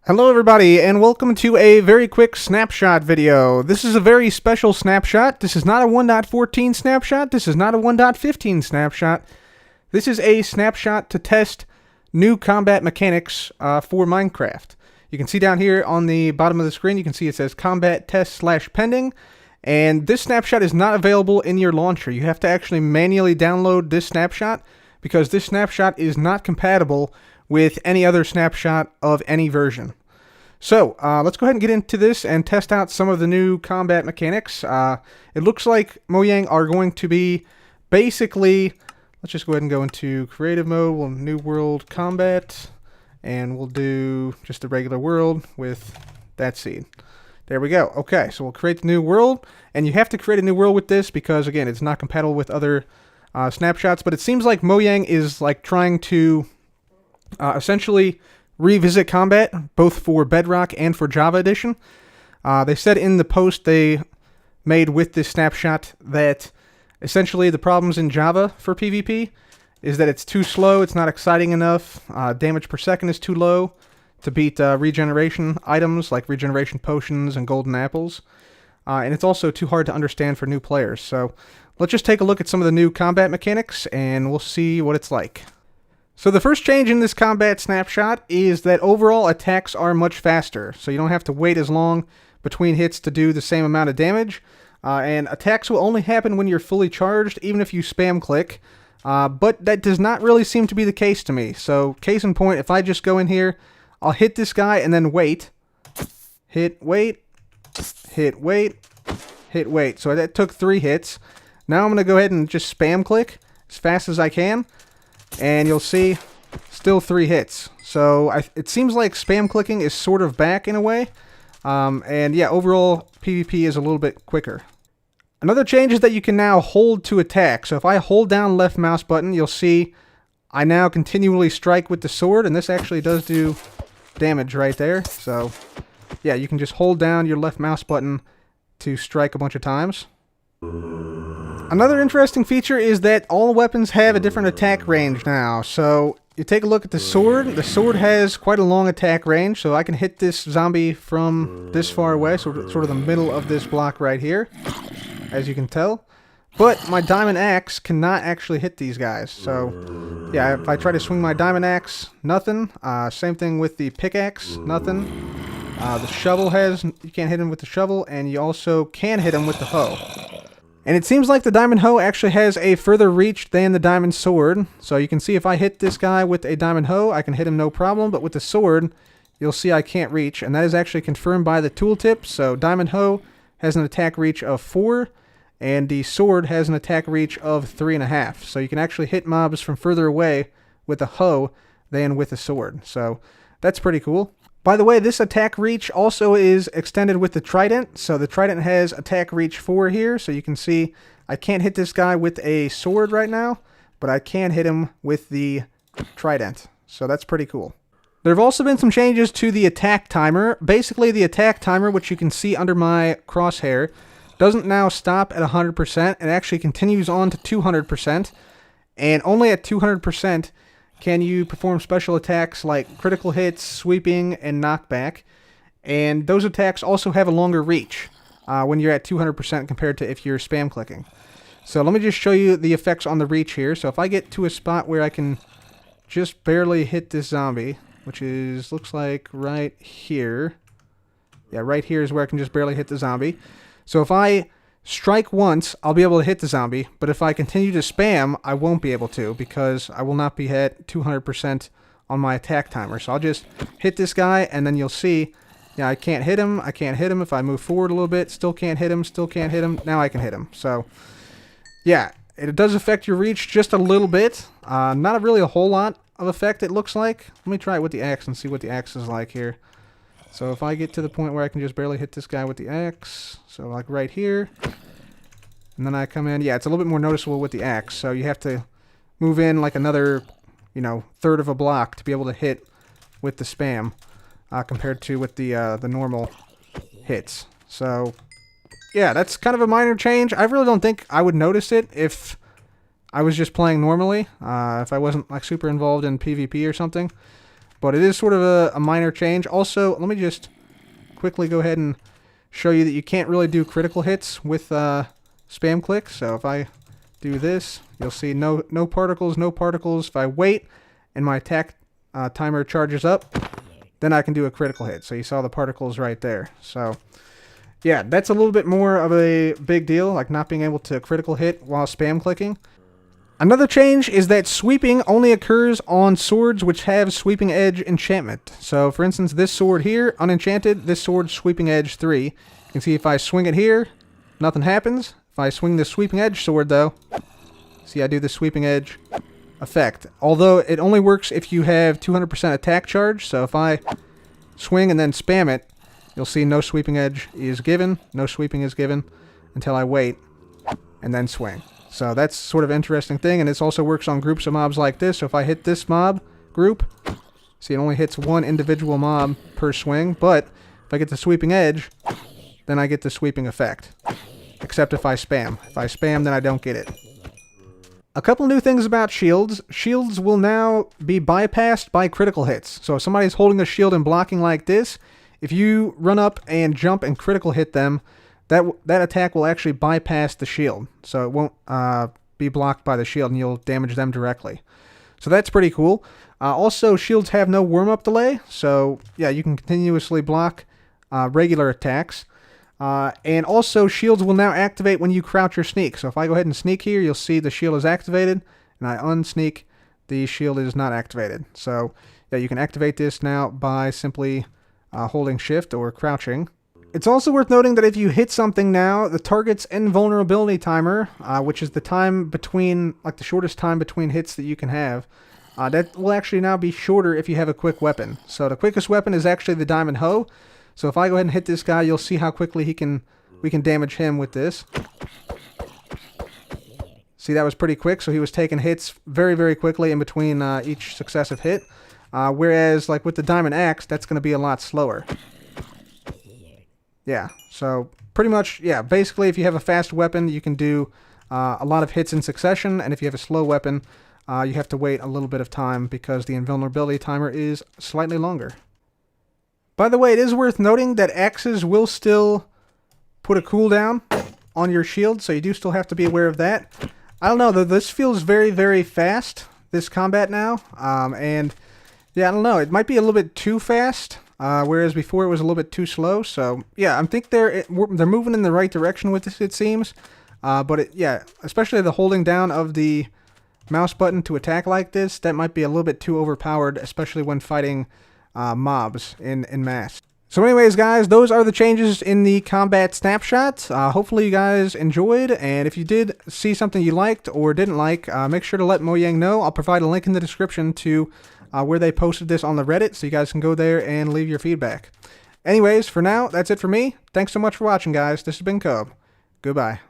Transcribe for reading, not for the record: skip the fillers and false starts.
Hello everybody, and welcome to a very quick snapshot video. This is a very special snapshot. This is not a 1.14 snapshot. This is not a 1.15 snapshot. This is a snapshot to test new combat mechanics for Minecraft. You can see down here on the bottom of the screen, you can see it says combat test / pending. And this snapshot is not available in your launcher. You have to actually manually download this snapshot because this snapshot is not compatible with any other snapshot of any version. So, let's go ahead and get into this and test out some of the new combat mechanics. It looks like Mojang are going to be basically, let's just go ahead and go into creative mode. We'll new world combat, and we'll do just a regular world with that seed. There we go. Okay, so we'll create the new world, and you have to create a new world with this because, again, it's not compatible with other snapshots, but it seems like Mojang is like trying to essentially revisit combat, both for Bedrock and for Java Edition. They said in the post they made with this snapshot that essentially the problems in Java for PvP is that it's too slow, it's not exciting enough, damage per second is too low to beat regeneration items like regeneration potions and golden apples, and it's also too hard to understand for new players. So let's just take a look at some of the new combat mechanics and we'll see what it's like. So the first change in this combat snapshot is that overall attacks are much faster, so you don't have to wait as long between hits to do the same amount of damage, and attacks will only happen when you're fully charged, even if you spam click, but that does not really seem to be the case to me. So case in point, if I just go in here, I'll hit this guy and then wait, hit, wait, hit, wait, hit, wait. So that took 3 hits. Now I'm going to go ahead and just spam click as fast as I can. And you'll see, still 3 hits. So it seems like spam clicking is sort of back in a way. And yeah, overall, PvP is a little bit quicker. Another change is that you can now hold to attack. So if I hold down left mouse button, you'll see I now continually strike with the sword. And this actually does do damage right there. So yeah, you can just hold down your left mouse button to strike a bunch of times. Another interesting feature is that all weapons have a different attack range now. So you take a look at the sword. The sword has quite a long attack range, so I can hit this zombie from this far away, sort of the middle of this block right here, as you can tell. But my diamond axe cannot actually hit these guys. So yeah, if I try to swing my diamond axe, nothing. Same thing with the pickaxe, nothing. The shovel you can't hit him with the shovel, and you also can hit him with the hoe. And it seems like the diamond hoe actually has a further reach than the diamond sword. So you can see if I hit this guy with a diamond hoe, I can hit him no problem. But with the sword, you'll see I can't reach. And that is actually confirmed by the tooltip. So diamond hoe has an attack reach of 4. And the sword has an attack reach of 3.5. So you can actually hit mobs from further away with a hoe than with a sword. So that's pretty cool. By the way, this attack reach also is extended with the trident. So the trident has attack reach 4 here. So you can see I can't hit this guy with a sword right now, but I can hit him with the trident. So that's pretty cool. There have also been some changes to the attack timer. Basically, the attack timer, which you can see under my crosshair, doesn't now stop at 100%. It actually continues on to 200%. And only at 200% can you perform special attacks like critical hits, sweeping, and knockback. And those attacks also have a longer reach when you're at 200% compared to if you're spam clicking. So let me just show you the effects on the reach here. So if I get to a spot where I can just barely hit this zombie, which looks like right here. Yeah, right here is where I can just barely hit the zombie. So if I strike once, I'll be able to hit the zombie, but if I continue to spam, I won't be able to because I will not be at 200% on my attack timer. So I'll just hit this guy, and then you'll see, yeah, I can't hit him. I can't hit him. If I move forward a little bit, still can't hit him, still can't hit him. Now I can hit him. So yeah, it does affect your reach just a little bit. Not really a whole lot of effect, it looks like. Let me try it with the axe and see what the axe is like here. So if I get to the point where I can just barely hit this guy with the axe, so like right here, and then I come in, yeah, it's a little bit more noticeable with the axe, so you have to move in like another, third of a block to be able to hit with the spam, compared to with the normal hits. So yeah, that's kind of a minor change. I really don't think I would notice it if I was just playing normally, if I wasn't like super involved in PvP or something. but it is sort of a minor change. Also, let me just quickly go ahead and show you that you can't really do critical hits with spam click. So if I do this, you'll see no particles, no particles. If I wait and my attack timer charges up, then I can do a critical hit. So you saw the particles right there. So yeah, that's a little bit more of a big deal, like not being able to critical hit while spam clicking. Another change is that sweeping only occurs on swords which have sweeping edge enchantment. So for instance, this sword here, unenchanted, this sword sweeping edge 3. You can see if I swing it here, nothing happens. If I swing the sweeping edge sword though, see I do the sweeping edge effect. Although it only works if you have 200% attack charge, so if I swing and then spam it, you'll see no sweeping edge is given, no sweeping is given until I wait and then swing. So that's sort of an interesting thing, and this also works on groups of mobs like this. So if I hit this mob group, see it only hits one individual mob per swing, but if I get the sweeping edge, then I get the sweeping effect. Except if I spam. If I spam, then I don't get it. A couple new things about shields. Shields will now be bypassed by critical hits. So if somebody's holding a shield and blocking like this, if you run up and jump and critical hit them, that attack will actually bypass the shield. So it won't be blocked by the shield and you'll damage them directly. So that's pretty cool. Also, shields have no warm-up delay. So yeah, you can continuously block regular attacks. And also, shields will now activate when you crouch or sneak. So if I go ahead and sneak here, you'll see the shield is activated. And I unsneak, the shield is not activated. So yeah, you can activate this now by simply holding shift or crouching. It's also worth noting that if you hit something now, the target's invulnerability timer, which is the time between, like the shortest time between hits that you can have, that will actually now be shorter if you have a quick weapon. So the quickest weapon is actually the diamond hoe. So if I go ahead and hit this guy, you'll see how quickly we can damage him with this. See, that was pretty quick, so he was taking hits very, very quickly in between each successive hit. Whereas, like with the diamond axe, that's going to be a lot slower. Yeah, so pretty much, yeah, basically if you have a fast weapon, you can do a lot of hits in succession, and if you have a slow weapon, you have to wait a little bit of time because the invulnerability timer is slightly longer. By the way, it is worth noting that axes will still put a cooldown on your shield, so you do still have to be aware of that. I don't know, though, this feels very, very fast, this combat now, and yeah, I don't know, it might be a little bit too fast. Whereas before it was a little bit too slow. So yeah, I think they're moving in the right direction with this, it seems. But yeah, especially the holding down of the mouse button to attack like this, that might be a little bit too overpowered, especially when fighting mobs in mass. So anyways, guys, those are the changes in the combat snapshot. Hopefully you guys enjoyed, and if you did see something you liked or didn't like, make sure to let Mojang know. I'll provide a link in the description to where they posted this on the Reddit, so you guys can go there and leave your feedback. Anyways, for now, that's it for me. Thanks so much for watching, guys. This has been Cobb. Goodbye.